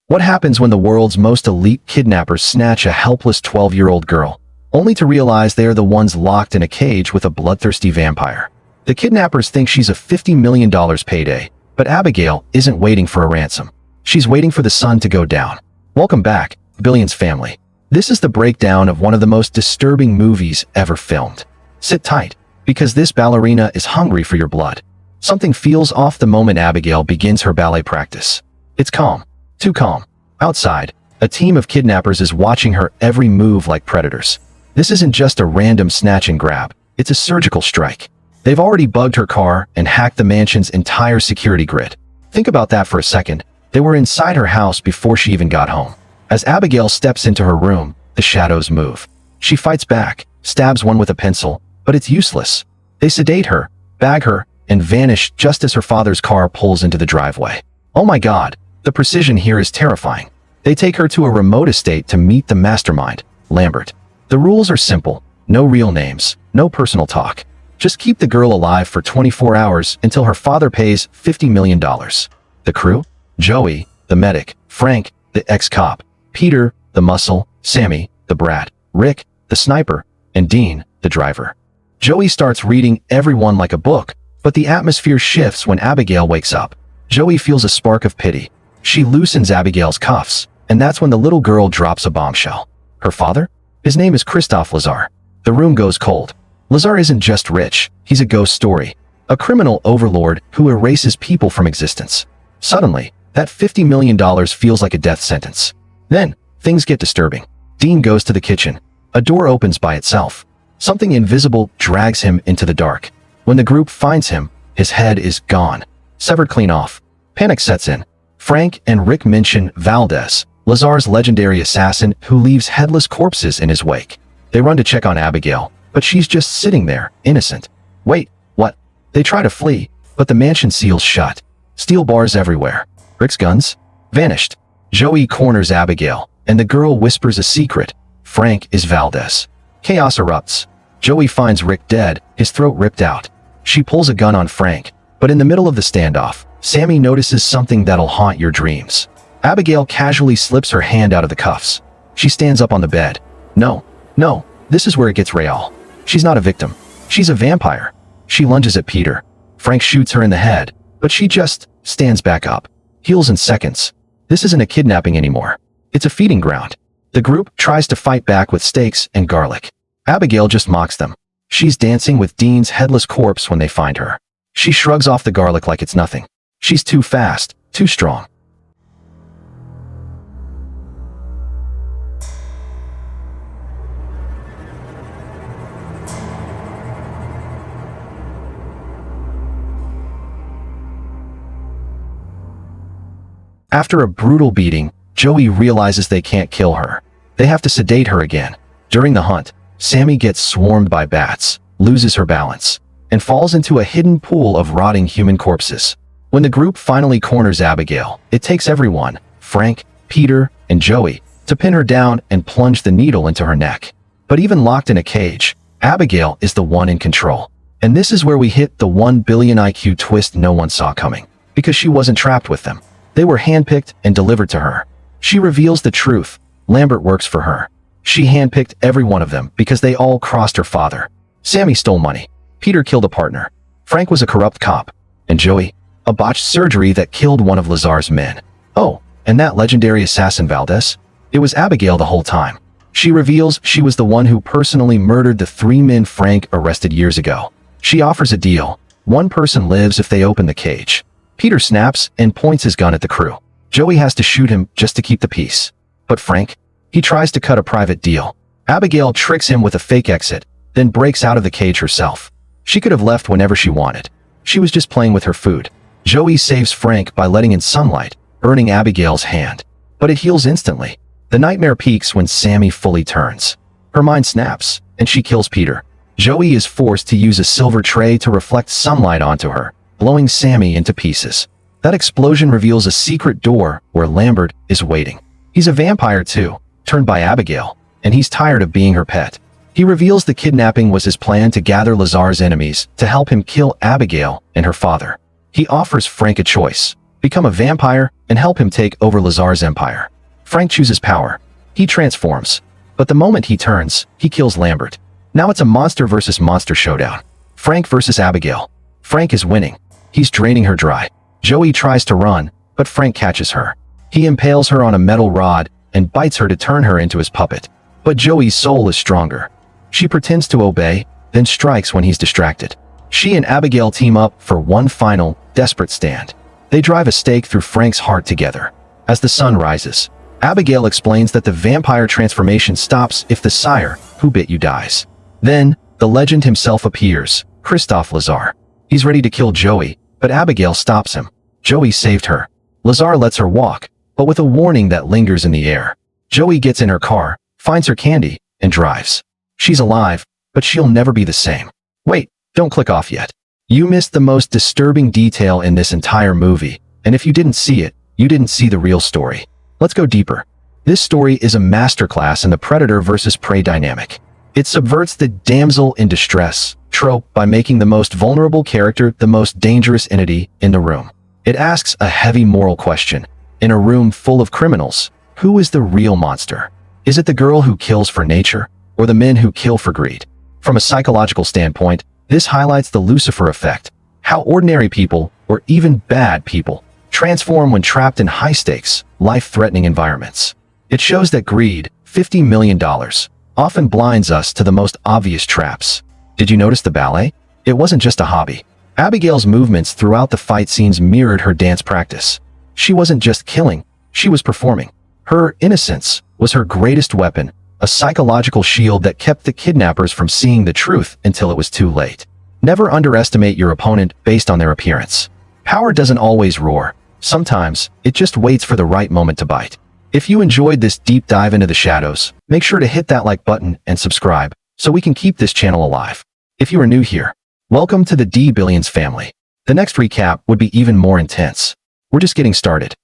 What happens when the world's most elite kidnappers snatch a helpless 12-year-old girl, only to realize they are the ones locked in a cage with a bloodthirsty vampire? The kidnappers think she's a $50 million payday, but Abigail isn't waiting for a ransom. She's waiting for the sun to go down. Welcome back, Billionz family. This is the breakdown of one of the most disturbing movies ever filmed. Sit tight, because this ballerina is hungry for your blood. Something feels off the moment Abigail begins her ballet practice. It's calm. Too calm. Outside, a team of kidnappers is watching her every move like predators. This isn't just a random snatch and grab, it's a surgical strike. They've already bugged her car and hacked the mansion's entire security grid. Think about that for a second. They were inside her house before she even got home. As Abigail steps into her room, the shadows move. She fights back, stabs one with a pencil, but it's useless. They sedate her, bag her, and vanish just as her father's car pulls into the driveway. Oh my God, the precision here is terrifying. They take her to a remote estate to meet the mastermind, Lambert. The rules are simple: no real names, no personal talk. Just keep the girl alive for 24 hours until her father pays $50 million. The crew? Joey, the medic; Frank, the ex-cop; Peter, the muscle; Sammy, the brat; Rick, the sniper; and Dean, the driver. Joey starts reading everyone like a book, but the atmosphere shifts when Abigail wakes up. Joey feels a spark of pity. She loosens Abigail's cuffs, and that's when the little girl drops a bombshell. Her father? His name is Christophe Lazar. The room goes cold. Lazar isn't just rich, he's a ghost story. A criminal overlord who erases people from existence. Suddenly, that $50 million feels like a death sentence. Then, things get disturbing. Dean goes to the kitchen. A door opens by itself. Something invisible drags him into the dark. When the group finds him, his head is gone, severed clean off. Panic sets in. Frank and Rick mention Valdez, Lazar's legendary assassin who leaves headless corpses in his wake. They run to check on Abigail, but she's just sitting there, innocent. Wait, what? They try to flee, but the mansion seals shut. Steel bars everywhere. Rick's guns? Vanished. Joey corners Abigail, and the girl whispers a secret. Frank is Valdez. Chaos erupts. Joey finds Rick dead, his throat ripped out. She pulls a gun on Frank, but in the middle of the standoff, Sammy notices something that'll haunt your dreams. Abigail casually slips her hand out of the cuffs. She stands up on the bed. No, this is where it gets real. She's not a victim. She's a vampire. She lunges at Peter. Frank shoots her in the head, but she just stands back up. Heals in seconds. This isn't a kidnapping anymore. It's a feeding ground. The group tries to fight back with steaks and garlic. Abigail just mocks them. She's dancing with Dean's headless corpse when they find her. She shrugs off the garlic like it's nothing. She's too fast, too strong. After a brutal beating, Joey realizes they can't kill her. They have to sedate her again. During the hunt, Sammy gets swarmed by bats, loses her balance, and falls into a hidden pool of rotting human corpses. When the group finally corners Abigail, it takes everyone, Frank, Peter, and Joey, to pin her down and plunge the needle into her neck. But even locked in a cage, Abigail is the one in control. And this is where we hit the 1 billion IQ twist no one saw coming. Because she wasn't trapped with them. They were handpicked and delivered to her. She reveals the truth. Lambert works for her. She handpicked every one of them because they all crossed her father. Sammy stole money. Peter killed a partner. Frank was a corrupt cop. And Joey, a botched surgery that killed one of Lazar's men. Oh, and that legendary assassin Valdez? It was Abigail the whole time. She reveals she was the one who personally murdered the 3 men Frank arrested years ago. She offers a deal. One person lives if they open the cage. Peter snaps and points his gun at the crew. Joey has to shoot him just to keep the peace. But Frank? He tries to cut a private deal. Abigail tricks him with a fake exit, then breaks out of the cage herself. She could have left whenever she wanted. She was just playing with her food. Joey saves Frank by letting in sunlight, burning Abigail's hand. But it heals instantly. The nightmare peaks when Sammy fully turns. Her mind snaps, and she kills Peter. Joey is forced to use a silver tray to reflect sunlight onto her, blowing Sammy into pieces. That explosion reveals a secret door where Lambert is waiting. He's a vampire too, turned by Abigail, and he's tired of being her pet. He reveals the kidnapping was his plan to gather Lazar's enemies to help him kill Abigail and her father. He offers Frank a choice: become a vampire, and help him take over Lazar's empire. Frank chooses power. He transforms. But the moment he turns, he kills Lambert. Now it's a monster versus monster showdown. Frank versus Abigail. Frank is winning. He's draining her dry. Joey tries to run, but Frank catches her. He impales her on a metal rod and bites her to turn her into his puppet. But Joey's soul is stronger. She pretends to obey, then strikes when he's distracted. She and Abigail team up for one final, desperate stand. They drive a stake through Frank's heart together. As the sun rises, Abigail explains that the vampire transformation stops if the sire, who bit you, dies. Then, the legend himself appears, Christophe Lazar. He's ready to kill Joey, but Abigail stops him. Joey saved her. Lazar lets her walk, but with a warning that lingers in the air. Joey gets in her car, finds her candy, and drives. She's alive, but she'll never be the same. Wait, don't click off yet. You missed the most disturbing detail in this entire movie, and if you didn't see it, you didn't see the real story. Let's go deeper. This story is a masterclass in the predator versus prey dynamic. It subverts the damsel in distress trope by making the most vulnerable character the most dangerous entity in the room. It asks a heavy moral question. In a room full of criminals, who is the real monster? Is it the girl who kills for nature, or the men who kill for greed? From a psychological standpoint, this highlights the Lucifer effect, how ordinary people, or even bad people, transform when trapped in high-stakes, life-threatening environments. It shows that greed, $50 million, often blinds us to the most obvious traps. Did you notice the ballet? It wasn't just a hobby. Abigail's movements throughout the fight scenes mirrored her dance practice. She wasn't just killing, she was performing. Her innocence was her greatest weapon, a psychological shield that kept the kidnappers from seeing the truth until it was too late. Never underestimate your opponent based on their appearance. Power doesn't always roar. Sometimes, it just waits for the right moment to bite. If you enjoyed this deep dive into the shadows, make sure to hit that like button and subscribe, so we can keep this channel alive. If you are new here, welcome to the D Billionz family. The next recap would be even more intense. We're just getting started.